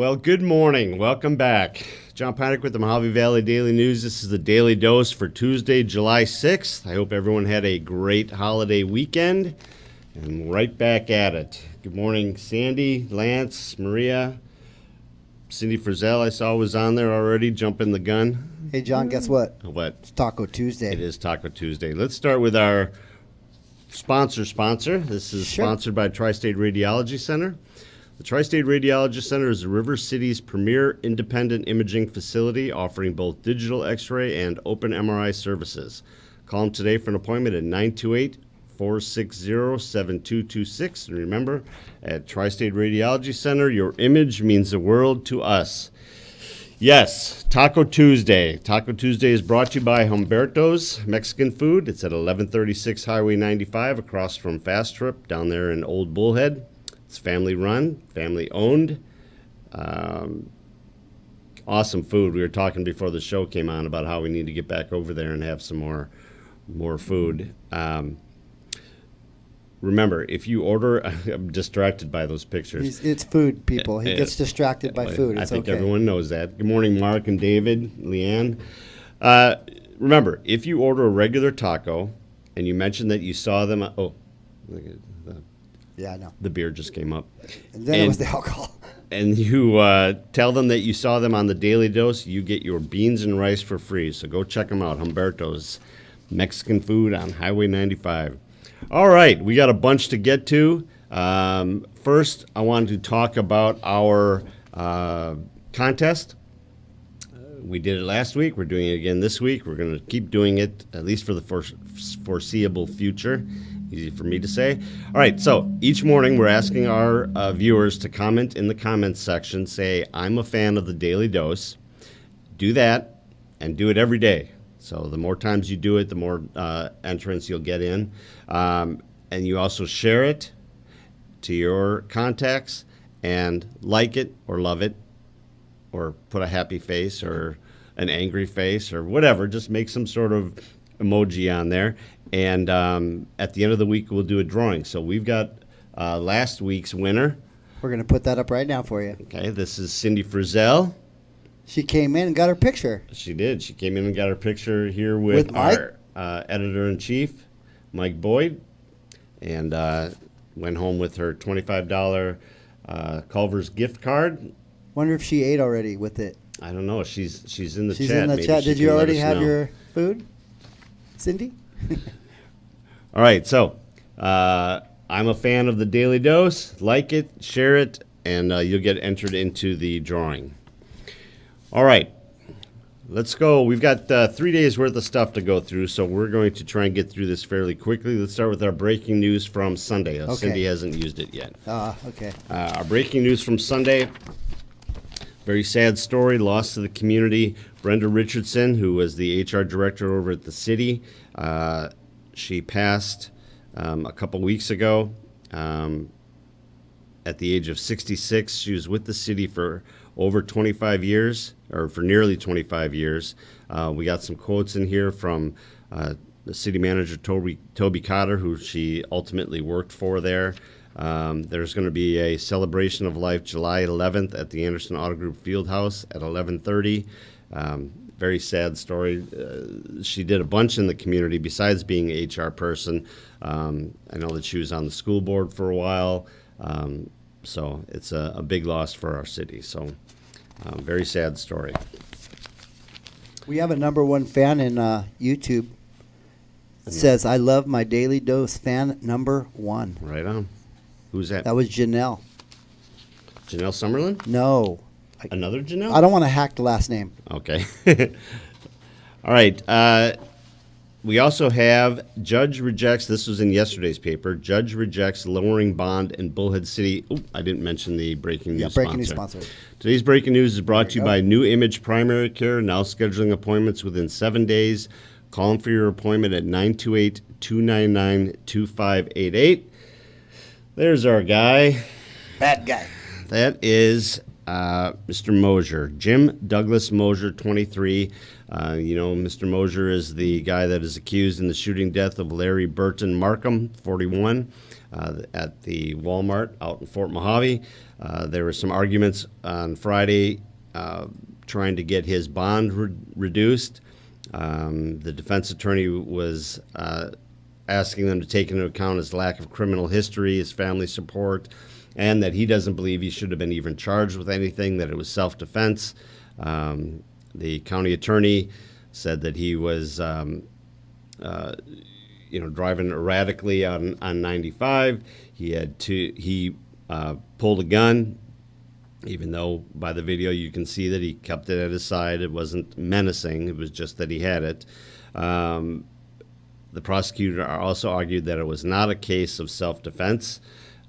Well, good morning. Welcome back. John Panic with the Mojave Valley Daily News. This is the Daily Dose for Tuesday, July 6th. I hope everyone had a great holiday weekend. And right back at it. Good morning, Sandy, Lance, Maria. Cindy Frizzell, I saw was on there already, jumping the gun. Hey, John, guess what? What? It's Taco Tuesday. It is Taco Tuesday. Let's start with our sponsor. This is Sure. sponsored by Tri-State Radiology Center. The Tri-State Radiology Center is the River City's premier independent imaging facility offering both digital x-ray and open MRI services. Call them today for an appointment at 928-460-7226. And remember, at Tri-State Radiology Center, your image means the world to us. Yes, Taco Tuesday. Taco Tuesday is brought to you by Humberto's Mexican Food. It's at 1136 Highway 95 across from Fast Trip down there in Old Bullhead. It's family run, family owned. Awesome food. We were talking before the show came on about how we need to get back over there and have some more food. Remember, if you order, I'm distracted by those pictures. It's food, people. He gets distracted by food. I It's think okay. everyone knows that. Good morning, Mark and David, Leanne. Remember, if you order a regular taco and you mention that you saw them, look at Yeah, I know. the beer just came up. And then it was the alcohol. And you tell them that you saw them on the Daily Dose, you get your beans and rice for free. So go check them out. Humberto's Mexican Food on Highway 95. All right, we got a bunch to get to. First, I wanted to talk about our contest. We did it last week. We're doing it again this week. We're going to keep doing it, at least for the foreseeable future. Easy for me to say. All right, so each morning we're asking our viewers to comment in the comments section, say, I'm a fan of the Daily Dose. Do that, and do it every day. So the more times you do it, the more entrants you'll get in. And you also share it to your contacts and like it or love it or put a happy face or an angry face or whatever. Just make some sort of emoji on there. And at the end of the week, we'll do a drawing. So we've got last week's winner. We're going to put that up right now for you. Okay, this is Cindy Frizzell. She came in and got her picture. She did. She came in and got her picture here with Mike? our editor-in-chief, Mike Boyd, and went home with her $25 Culver's gift card. Wonder if she ate already with it. I don't know. She's in the She's chat. in the Maybe chat. she Did you can let already us have know. your food, Cindy? All right, so I'm a fan of the Daily Dose. Like it, share it, and you'll get entered into the drawing. All right, let's go. We've got 3 days worth of stuff to go through, so we're going to try and get through this fairly quickly. Let's start with our breaking news from Sunday. Okay. Cindy hasn't used it yet. Okay. Our breaking news from Sunday, very sad story, loss to the community. Brenda Richardson, who was the HR director over at the city, she passed a couple weeks ago at the age of 66. She was with the city for over 25 years, or for nearly 25 years. We got some quotes in here from the city manager, Toby Cotter, who she ultimately worked for there. There's going to be a celebration of life July 11th at the Anderson Auto Group Fieldhouse at 11:30. Very sad story. She did a bunch in the community besides being an HR person. I know that she was on the school board for a while. So it's a big loss for our city. So very sad story. We have a #1 fan in YouTube. It says, I love my Daily Dose fan #1. Right on. Who's that? That was Janelle. Janelle Summerlin? No. Another Janelle? I don't want to hack the last name. Okay. All right. We also have Judge rejects, this was in yesterday's paper, Judge rejects lowering bond in Bullhead City. Oh, I didn't mention the breaking news Breaking news sponsor. sponsor. Today's breaking news is brought to you There you by New Image Primary Care, now scheduling appointments within 7 days. Call them for your appointment at 928-299-2588. There's our guy. Bad guy. That is Mr. Mosier, Jim Douglas Mosier, 23. Mr. Mosier is the guy that is accused in the shooting death of Larry Burton Markham, 41, at the Walmart out in Fort Mojave. There were some arguments on Friday trying to get his bond reduced. The defense attorney was asking them to take into account his lack of criminal history, his family support, and that he doesn't believe he should have been even charged with anything, that it was self-defense. The county attorney said that he was, driving erratically on 95. He pulled a gun, even though by the video you can see that he kept it at his side. It wasn't menacing. It was just that he had it. The prosecutor also argued that it was not a case of self-defense,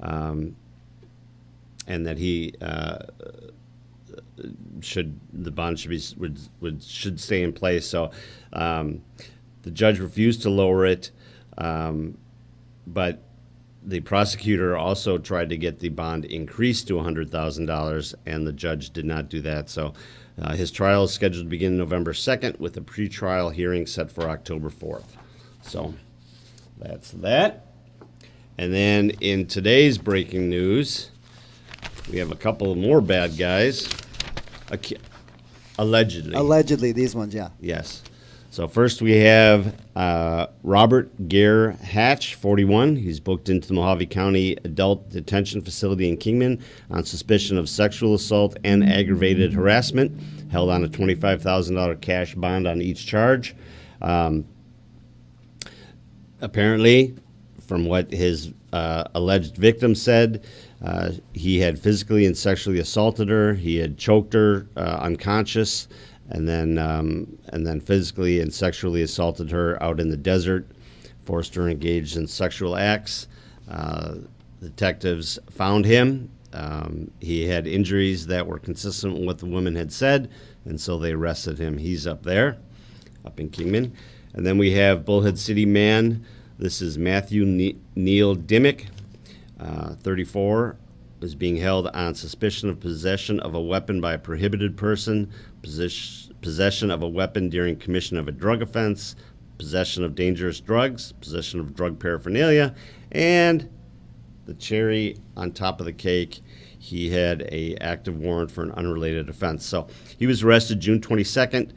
and that the bond should stay in place. So the judge refused to lower it, but the prosecutor also tried to get the bond increased to $100,000, and the judge did not do that. So his trial is scheduled to begin November 2nd with a pretrial hearing set for October 4th. So that's that. And then in today's breaking news, we have a couple more bad guys. Allegedly. Allegedly, these ones, yeah. Yes. So first we have Robert Gare Hatch, 41. He's booked into the Mojave County Adult Detention Facility in Kingman on suspicion of sexual assault and aggravated harassment, held on a $25,000 cash bond on each charge. Apparently, from what his alleged victim said, he had physically and sexually assaulted her. He had choked her unconscious, and then physically and sexually assaulted her out in the desert, forced her engaged in sexual acts. Detectives found him. He had injuries that were consistent with what the woman had said, and so they arrested him. He's up there, up in Kingman. And then we have Bullhead City man. This is Matthew Neil Dimmick, 34, is being held on suspicion of possession of a weapon by a prohibited person, possession of a weapon during commission of a drug offense, possession of dangerous drugs, possession of drug paraphernalia, and the cherry on top of the cake, he had a active warrant for an unrelated offense. So he was arrested June 22nd.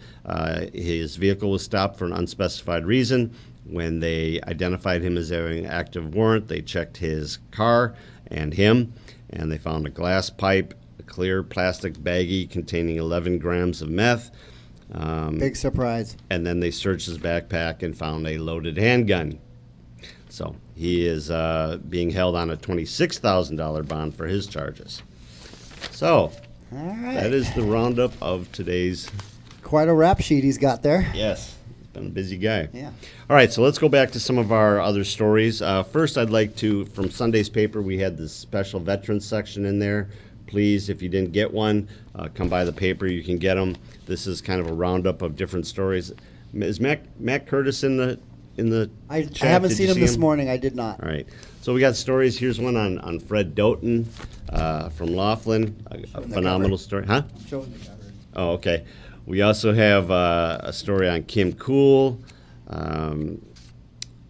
His vehicle was stopped for an unspecified reason. When they identified him as having an active warrant, they checked his car and him, and they found a glass pipe, a clear plastic baggie containing 11 grams of meth. Big surprise. And then they searched his backpack and found a loaded handgun. So he is being held on a $26,000 bond for his charges. So All right. that is the roundup of today's. Quite a rap sheet he's got there. Yes, he's been a busy guy. Yeah. All right, so let's go back to some of our other stories. First, I'd like to, from Sunday's paper, we had the special veterans section in there. Please, if you didn't get one, come by the paper. You can get them. This is kind of a roundup of different stories. Is Matt Curtis in the I chat? haven't Did seen you him see this morning. I did not. All right. So we got stories. Here's one on Fred Doughton from Laughlin. A phenomenal story. Huh? Showing the cover. Oh, okay. We also have a story on Kim Cool,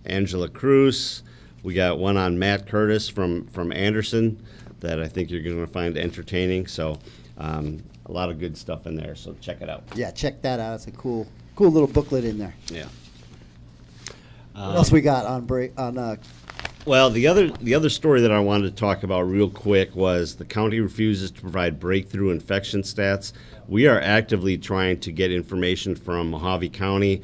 Angela Cruz. We got one on Matt Curtis from Anderson that I think you're going to find entertaining. So a lot of good stuff in there. So check it out. Yeah, check that out. It's a cool little booklet in there. Yeah. What else we got on break on? Well, the other story that I wanted to talk about real quick was the county refuses to provide breakthrough infection stats. We are actively trying to get information from Mojave County,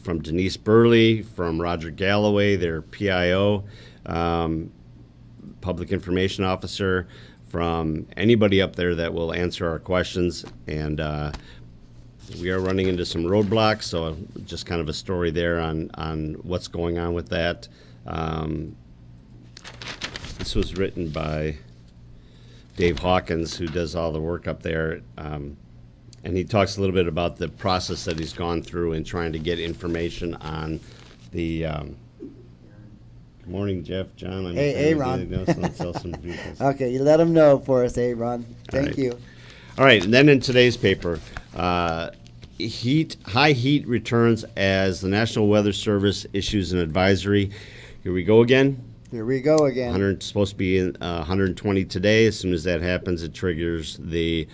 from Denise Burley, from Roger Galloway, their PIO, Public Information Officer, from anybody up there that will answer our questions. And we are running into some roadblocks, so just kind of a story there on what's going on with that. This was written by Dave Hawkins, who does all the work up there, and he talks a little bit about the process that he's gone through in trying to get information on the Morning, Jeff, John. I'm Hey, here with Ron. Daily Dose. Let's sell some vehicles. Okay, you let them know for us, Ron. Thank right. you. All right, and then in today's paper, high heat returns as the National Weather Service issues an advisory. Here we go again. Here we go again. Supposed to be in 120 today. As soon as that happens, it triggers the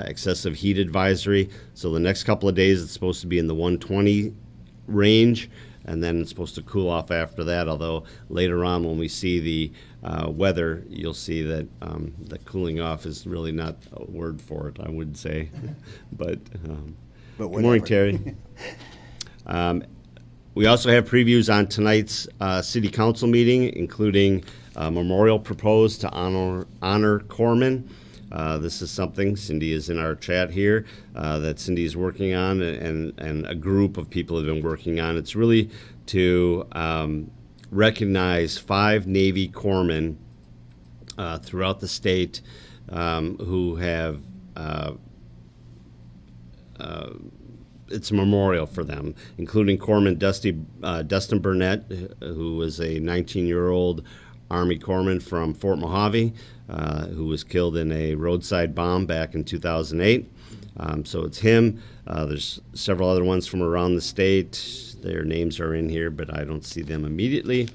excessive heat advisory. So the next couple of days, it's supposed to be in the 120 range, and then it's supposed to cool off after that. Although later on, when we see the weather, you'll see that the cooling off is really not a word for it, I would say. But good morning, Terry. We also have previews on tonight's city council meeting, including a memorial proposed to honor Corman. This is something, Cindy is in our chat here, that Cindy is working on, and a group of people have been working on. It's really to recognize 5 Navy corpsmen throughout the state who have it's a memorial for them, including Corpsman Dustin Burnett, who was a 19-year-old Army corpsman from Fort Mojave, who was killed in a roadside bomb back in 2008. So it's him. There's several other ones from around the state. Their names are in here, but I don't see them immediately.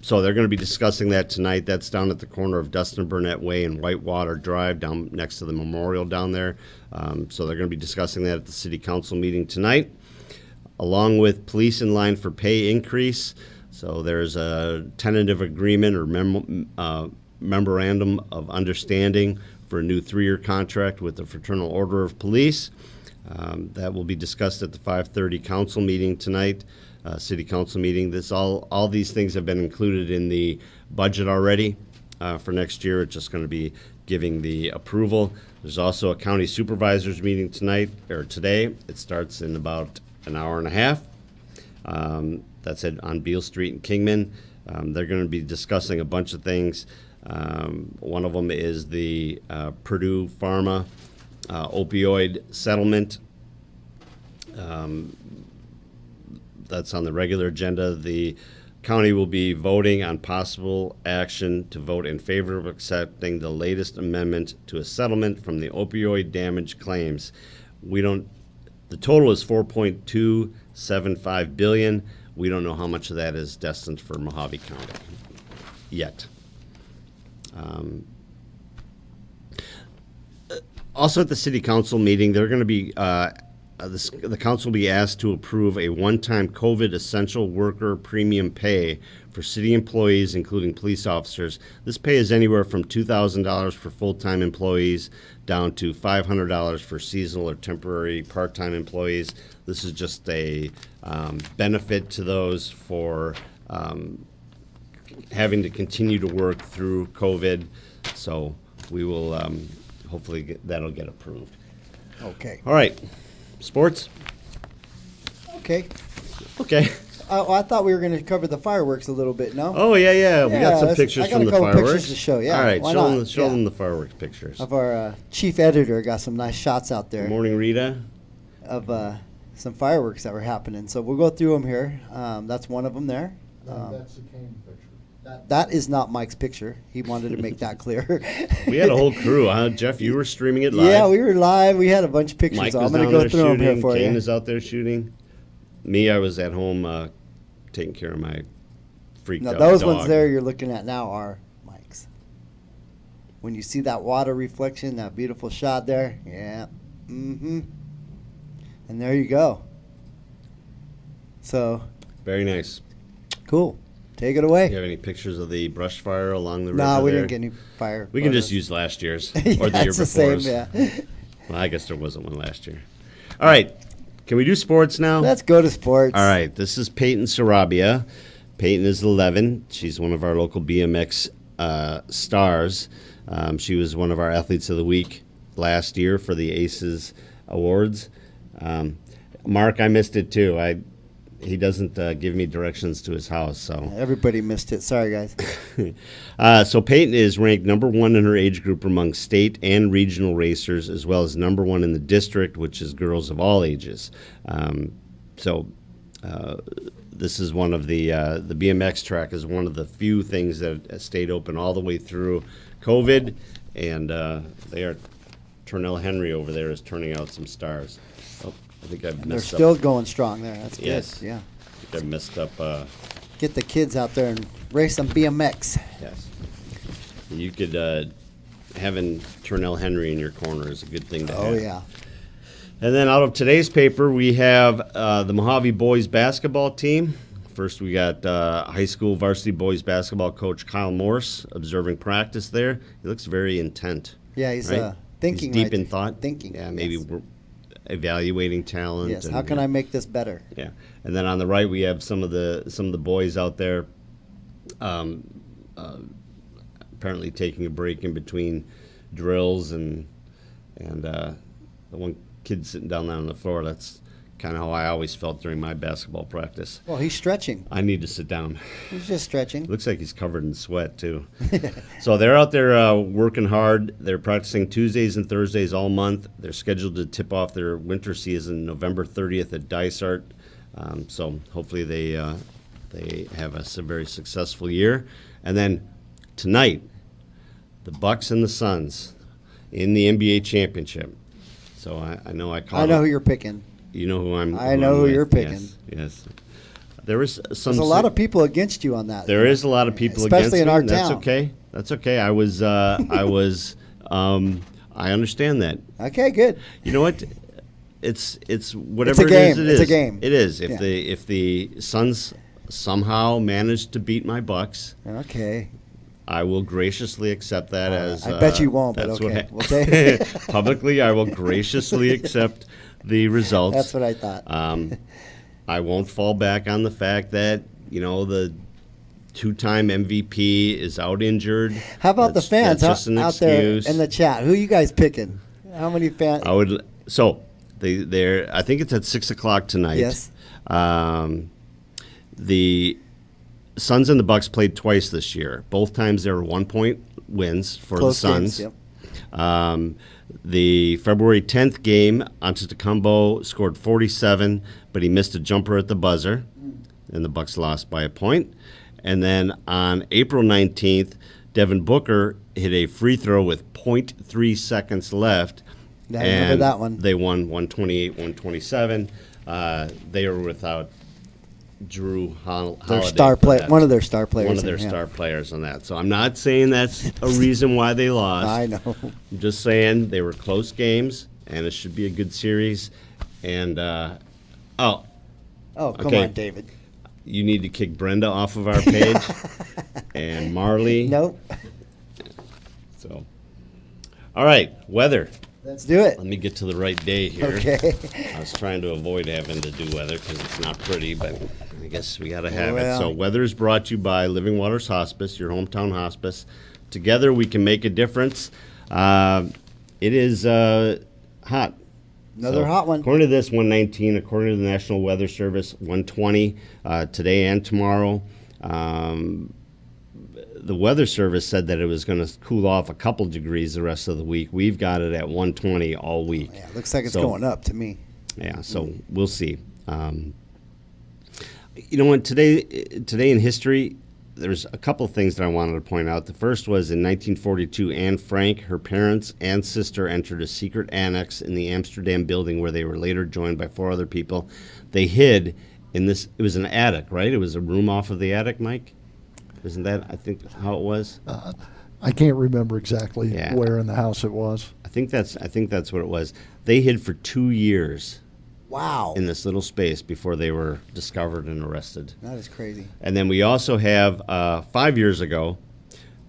So they're going to be discussing that tonight. That's down at the corner of Dustin Burnett Way and Whitewater Drive, down next to the memorial down there. So they're going to be discussing that at the city council meeting tonight, along with police in line for pay increase. So there's a tentative agreement or memorandum of understanding for a new 3-year contract with the Fraternal Order of Police. That will be discussed at the 5:30 council meeting tonight. City council meeting. All these things have been included in the budget already for next year. It's just going to be giving the approval. There's also a county supervisors meeting today. It starts in about an hour and a half. That's on Beale Street in Kingman. They're going to be discussing a bunch of things. One of them is the Purdue Pharma opioid settlement. That's on the regular agenda. The county will be voting on possible action to vote in favor of accepting the latest amendment to a settlement from the opioid damage claims. The total is $4.275 billion. We don't know how much of that is destined for Mojave County yet. Also at the city council meeting, they're going to be the council will be asked to approve a one-time COVID essential worker premium pay for city employees, including police officers. This pay is anywhere from $2,000 for full-time employees down to $500 for seasonal or temporary part-time employees. This is just a benefit to those for having to continue to work through COVID. So we will hopefully that'll get approved. Okay. All right. Sports? Okay. Okay. I thought we were going to cover the fireworks a little bit, no? Oh, yeah. We got some I pictures got from a the couple fireworks. pictures to show, yeah. All right, Why show not? them Yeah. the fireworks pictures. Of our chief editor got some nice shots out there Good morning, Rita. of some fireworks that were happening. So we'll go through them here. That's one of them there. That's the Kane picture. That is not Mike's picture. He wanted to make that clear. We had a whole crew, huh? Jeff, you were streaming it live. Yeah, we were live. We had a bunch of pictures. Mike So was I'm going down to go there through them here shooting. for Kane you. is out there shooting. Me, I was at home taking care of my freaked Now, out those dog. ones there you're looking at now are Mike's. When you see that water reflection, that beautiful shot there, yeah. Mm-hmm. And there you go. So, Very nice. cool. Take it Do away. you have any pictures of the brush fire along the river No, we there? didn't get any fire. We can just photos. use last year's Yeah, or the year it's the before's. same, yeah. Well, I guess there wasn't one last year. All right. Can we do sports now? Let's go to sports. All right, this is Peyton Sarabia. Peyton is 11. She's one of our local BMX stars. She was one of our athletes of the week last year for the ACES Awards. Mark, I missed it too. He doesn't give me directions to his house, so. Everybody missed it. Sorry, guys. So Peyton is ranked number 1 in her age group among state and regional racers, as well as number 1 in the district, which is girls of all ages. this is one of the BMX track is one of the few things that has stayed open all the way through COVID, and they are. Turnell Henry over there is turning out some stars. Oh, I think I've They're messed still up. going strong there. That's Yes. good. Yeah. I think I messed up. Get the kids out there and race some BMX. Yes. You could having Turnell Henry in your corner is a good thing to have. Oh, yeah. And then out of today's paper, we have the Mojave boys basketball team. First, we got high school varsity boys basketball coach Kyle Morse observing practice there. He looks very intent. Yeah, he's right? thinking. He's deep right in thought. Thinking. Yeah, maybe Yes. we're evaluating talent. Yes. and- How can I make this better? Yeah, and then on the right we have some of the boys out there, apparently taking a break in between drills and the one kid sitting down there on the floor. That's kind of how I always felt during my basketball practice. Well, he's stretching. I need to sit down. He's just stretching. Looks like he's covered in sweat too. So they're out there working hard. They're practicing Tuesdays and Thursdays all month. They're scheduled to tip off their winter season November 30th at Dysart. So hopefully they have a very successful year. And then tonight, the Bucks and the Suns in the NBA championship. So I know I caught. I know who you're picking. You know who I'm. I know who with. you're picking. Yes. Yes. There was some. There's a lot of people against you on that. There is a lot of people Especially against in me, our and that's town. okay. That's okay. I was. I understand that. Okay, good. You know what? It's whatever It's a game. it is. It It's is. a game. It is. If Yeah. the Suns somehow manage to beat my Bucks, Okay. I will graciously accept that as. I bet you won't, but that's okay. what We'll take- publicly, I will graciously accept the results. That's what I thought. I won't fall back on the fact that the two-time MVP is out injured. How about the fans That's just an out there excuse. in the chat? Who you guys picking? How many fans? I would. So they're. I think it's at 6:00 tonight. Yes. The Suns and the Bucks played twice this year. Both times there were 1-point wins for Close the Suns. games, The February 10th game, Antetokounmpo scored 47, but he missed a jumper at the buzzer, and the Bucks lost by a point. And then on April 19th, Devin Booker hit a free throw with 0.3 seconds left. Yeah, I remember and that one. They won 128-127. They were without Drew Holiday. Their star for player, that. one of their star players. One of their yeah. star players on that. So I'm not saying that's a reason why they lost. I know. I'm just saying they were close games, and it should be a good series. And Oh, come Okay. on, David. you need to kick Brenda off of our page, and Marley. Nope. So, all right, weather. Let's do it. Let me get to the right day here. Okay. I was trying to avoid having to do weather because it's not pretty, but I guess we got to have it. Well. So, weather is brought to you by Living Waters Hospice, your hometown hospice. Together, we can make a difference. It is hot. Another hot one. According to this, 119. According to the National Weather Service, 120 today and tomorrow. The Weather Service said that it was going to cool off a couple degrees the rest of the week. We've got it at 120 all week. Yeah, looks like it's So- going up to me. Yeah, so we'll see. You know what? Today in history, there's a couple of things that I wanted to point out. The first was in 1942, Anne Frank, her parents, and sister entered a secret annex in the Amsterdam building where they were later joined by 4 other people. They hid in this. It was an attic, right? It was a room off of the attic, Mike. Isn't that, I think, how it was? I can't remember exactly Yeah. where in the house it was. I think that's what it was. They hid for 2 years Wow. in this little space before they were discovered and arrested. That is crazy. And then we also have 5 years ago,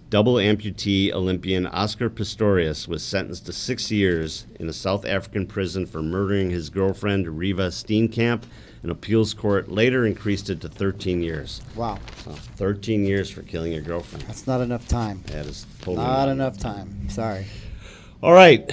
double amputee Olympian Oscar Pistorius was sentenced to 6 years in a South African prison for murdering his girlfriend Riva Steenkamp. An appeals court later increased it to 13 years. Wow. 13 years for killing your girlfriend. That's not enough time. That is totally Not enough time. Sorry. All right,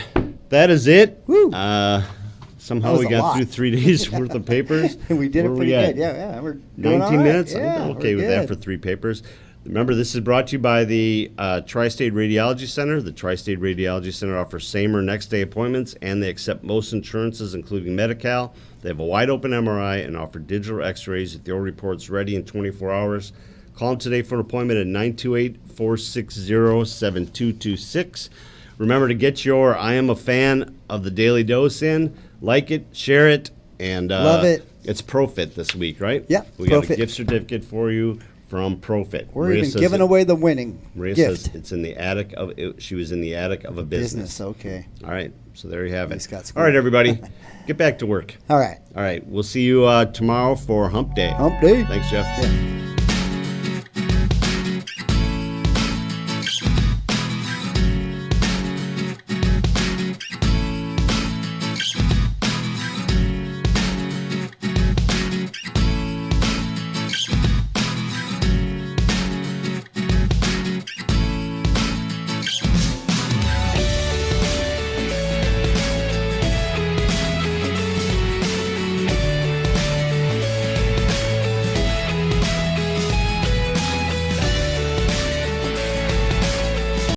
that is it. Woo. Somehow That was we a got lot. through 3 days worth of papers. We did Where it we pretty at? good. Yeah, we're 19 doing all right. minutes? Yeah, I'm okay we're with that good. for 3 papers. Remember, this is brought to you by the Tri-State Radiology Center. The Tri-State Radiology Center offers same or next day appointments, and they accept most insurances, including Medi-Cal. They have a wide open MRI and offer digital x-rays with your reports ready in 24 hours. Call them today for an appointment at 928-460-7226. Remember to get your I Am a Fan of the Daily Dose in. Like it, share it, and Love it. It's ProFit this week, right? Yeah, We got a ProFit. gift certificate for you from ProFit. We're Maria even says giving away the winning Maria gift. says it's in the attic of. She was in the attic of a business. Okay. All right, so there you have Nice, it. Scott. All right, everybody, get back to work. All right. All right, we'll see you tomorrow for Hump Day. Hump day. Thanks, Jeff. Yeah.